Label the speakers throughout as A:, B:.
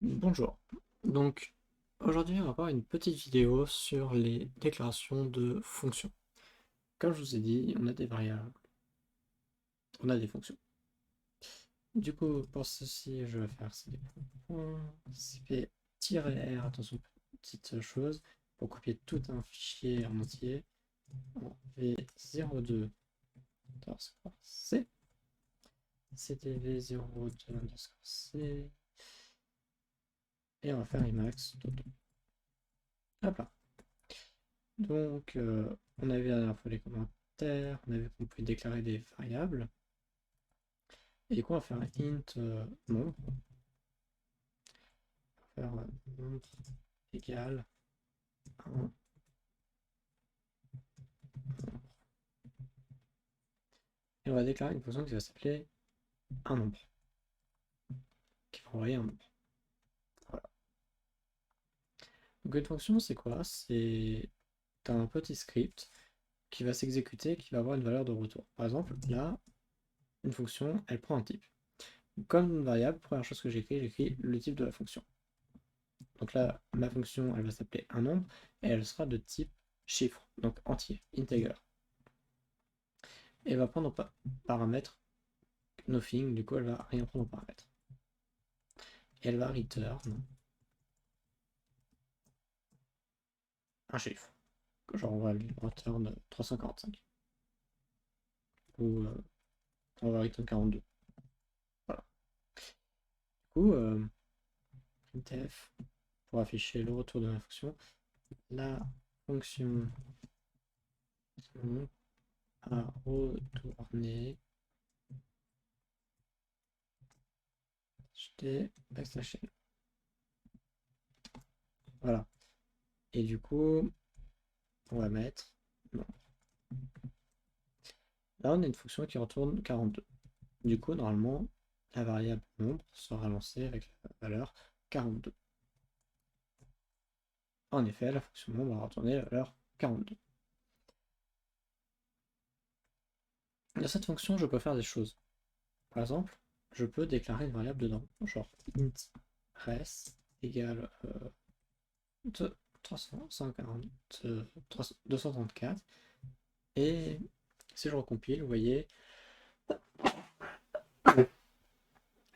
A: Bonjour. Donc, aujourd'hui, on va voir une petite vidéo sur les déclarations de fonctions. Comme je vous ai dit, on a des variables, on a des fonctions. Du coup, pour ceci, je vais faire cp-r, attention, petite chose, pour copier tout un fichier en entier, en v02 c, ctv02 c, et on va faire Emacs Toto. Hop là. Donc, on a vu la dernière fois les commentaires, on a vu qu'on pouvait déclarer des variables. Et du coup, on va faire un int nombre. On va faire nombre égal 1. Et on va déclarer une fonction qui va s'appeler un nombre, qui va envoyer un nombre. Voilà. Donc, une fonction, c'est quoi? C'est un petit script qui va s'exécuter, qui va avoir une valeur de retour. Par exemple, là, une fonction, elle prend un type. Comme une variable, première chose que j'écris le type de la fonction. Donc là, ma fonction, elle va s'appeler un nombre, et elle sera de type chiffre, donc entier, integer. Et elle va prendre en paramètre nothing, du coup elle va rien prendre en paramètre. Et elle va return un chiffre. Genre on va lui return 345. Ou on va return 42. Voilà. Du coup, printf, pour afficher le retour de ma fonction, la fonction a retourné ht backslash n. Voilà. Et du coup, on va mettre non. Là, on a une fonction qui retourne 42. Du coup, normalement, la variable nombre sera lancée avec la valeur 42. En effet, la fonction nombre va retourner la valeur 42. Dans cette fonction, je peux faire des choses. Par exemple, je peux déclarer une variable dedans, genre int res égale 234. Et si je recompile, vous voyez,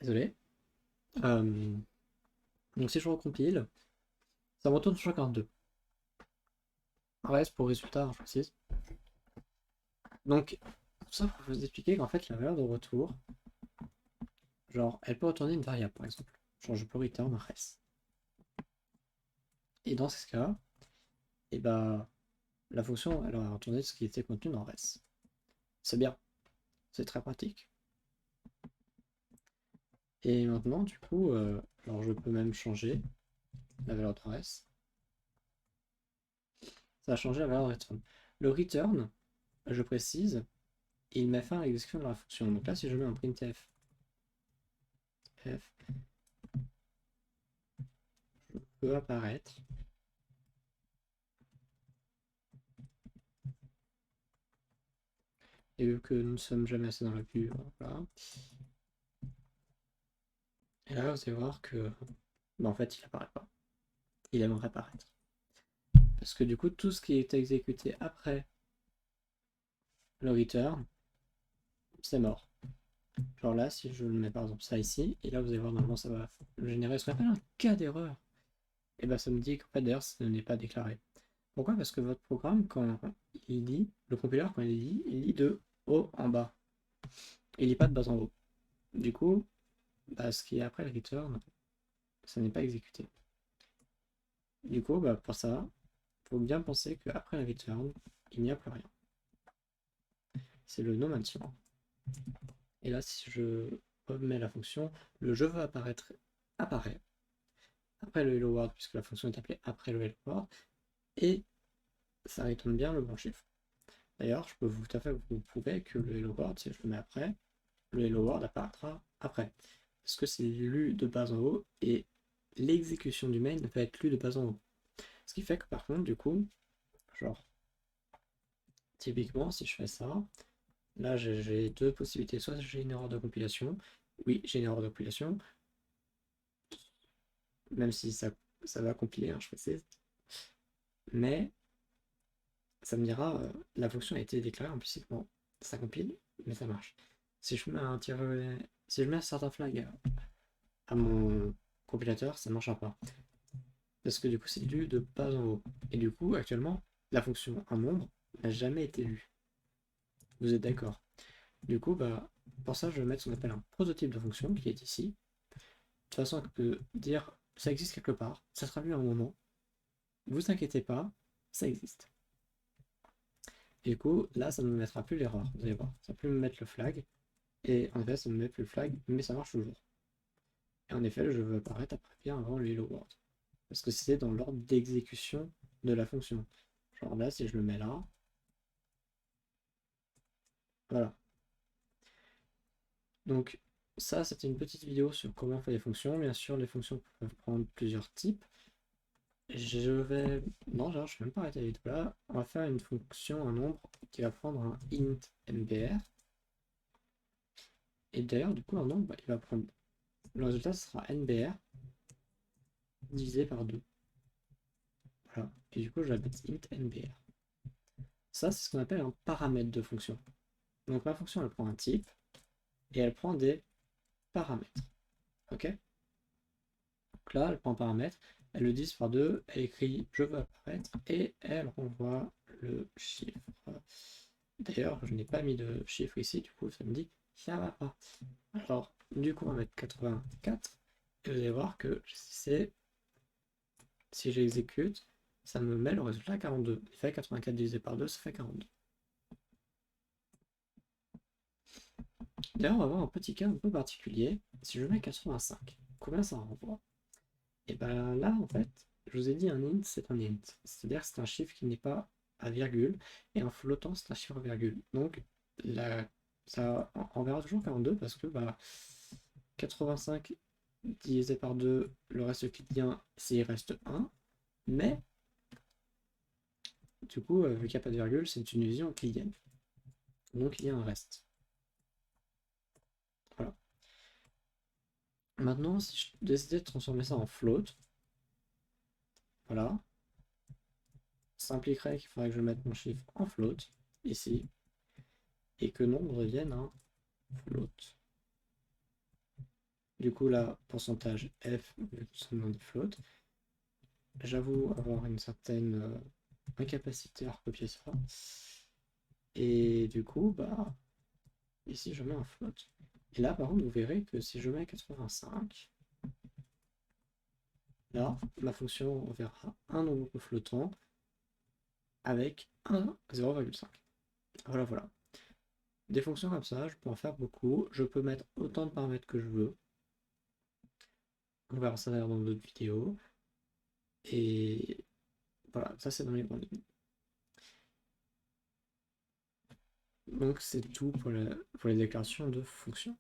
A: désolé, donc si je recompile, ça me retourne 142. Res pour résultat, je précise. Donc, tout ça pour vous expliquer qu'en fait, la valeur de retour, genre, elle peut retourner une variable, par exemple. Genre, je peux return un res. Et dans ce cas, et bah, la fonction, elle va retourner ce qui était contenu dans res. C'est bien, c'est très pratique. Et maintenant, du coup, alors je peux même changer la valeur de res. Ça va changer la valeur de return. Le return, je précise, il met fin à l'exécution de la fonction. Donc là, si je mets un printf, f peut apparaître. Et vu que nous ne sommes jamais assez dans la vue, voilà. Et là, vous allez voir que, bah, en fait, il apparaît pas. Il aimerait apparaître. Parce que du coup, tout ce qui est exécuté après le return, c'est mort. Genre là, si je mets par exemple ça ici, et là vous allez voir, normalement ça va générer ce qu'on appelle un cas d'erreur. Et bah ça me dit qu'en fait d'ailleurs ce n'est pas déclaré. Pourquoi? Parce que votre programme, quand il lit, le compilateur quand il lit de haut en bas. Il lit pas de bas en haut. Du coup, bah, ce qui est après le return, ça n'est pas exécuté. Du coup, bah, pour ça, il faut bien penser qu'après le return, il n'y a plus rien. C'est le non maintien. Et là, si je remets la fonction, le je veux apparaître apparaît après le hello world, puisque la fonction est appelée après le hello world, et ça retourne bien le bon chiffre. D'ailleurs, je peux tout à fait vous prouver que le hello world, si je le mets après, le hello world apparaîtra après. Parce que c'est lu de bas en haut, et l'exécution du main va être lue de bas en haut. Ce qui fait que par contre, du coup, genre, typiquement, si je fais ça, là j'ai deux possibilités. Soit j'ai une erreur de compilation, oui, j'ai une erreur de compilation, même si ça va compiler, hein, je précise. Mais ça me dira, la fonction a été déclarée implicitement. Ça compile, mais ça marche. Si je mets si je mets un certain flag à mon compilateur, ça ne marchera pas. Parce que du coup, c'est lu de bas en haut. Et du coup, actuellement, la fonction un nombre n'a jamais été lue. Vous êtes d'accord? Du coup, bah, pour ça, je vais mettre ce qu'on appelle un prototype de fonction qui est ici. De toute façon, on peut dire ça existe quelque part, ça sera lu à un moment. Vous inquiétez pas, ça existe. Et du coup, là, ça ne me mettra plus l'erreur. Vous allez voir, ça va plus me mettre le flag. Et en effet, ça ne me met plus le flag, mais ça marche toujours. Et en effet, je veux apparaître après bien avant le hello world. Parce que c'est dans l'ordre d'exécution de la fonction. Genre là, si je le mets là, voilà. Donc ça, c'était une petite vidéo sur comment on fait les fonctions. Bien sûr, les fonctions peuvent prendre plusieurs types. Je vais... Non, genre, je vais même pas arrêter la vidéo là. On va faire une fonction, un nombre, qui va prendre un int nbr. Et d'ailleurs, du coup, un nombre, bah, il va prendre... Le résultat, ce sera nbr divisé par 2. Voilà. Et du coup, je l'appelle int nbr. Ça, c'est ce qu'on appelle un paramètre de fonction. Donc ma fonction, elle prend un type, et elle prend des paramètres. Ok? Donc là, elle prend un paramètre, elle le divise par 2, elle écrit je veux apparaître, et elle renvoie le chiffre. D'ailleurs, je n'ai pas mis de chiffre ici, du coup ça me dit ça va pas. Alors, du coup, on va mettre 84, et vous allez voir que si j'exécute, ça me met le résultat 42. Il fait 84 divisé par 2, ça fait 42. D'ailleurs, on va voir un petit cas un peu particulier. Si je mets 85, combien ça renvoie? Et bien là, en fait, je vous ai dit un int, c'est un int. C'est-à-dire que c'est un chiffre qui n'est pas à virgule, et un flottant, c'est un chiffre à virgule. Donc, ça enverra toujours 42 parce que 85 divisé par 2, le reste euclidien, il reste 1. Mais, du coup, vu qu'il n'y a pas de virgule, c'est une division euclidienne. Donc, il y a un reste. Voilà. Maintenant, si je décidais de transformer ça en float, voilà, ça impliquerait qu'il faudrait que je mette mon chiffre en float, ici, et que nombre devienne un float. Du coup, là, pourcentage F, vu que c'est nom de float, j'avoue avoir une certaine incapacité à recopier ça. Et du coup, ici, je mets un float. Et là, par contre, vous verrez que si je mets 85, là, ma fonction enverra un nombre flottant avec un 0,5. Voilà, voilà. Des fonctions comme ça, je peux en faire beaucoup. Je peux mettre autant de paramètres que je veux. On verra ça d'ailleurs dans d'autres vidéos. Et voilà, ça c'est dans les grandes lignes. Donc c'est tout pour les déclarations de fonctions.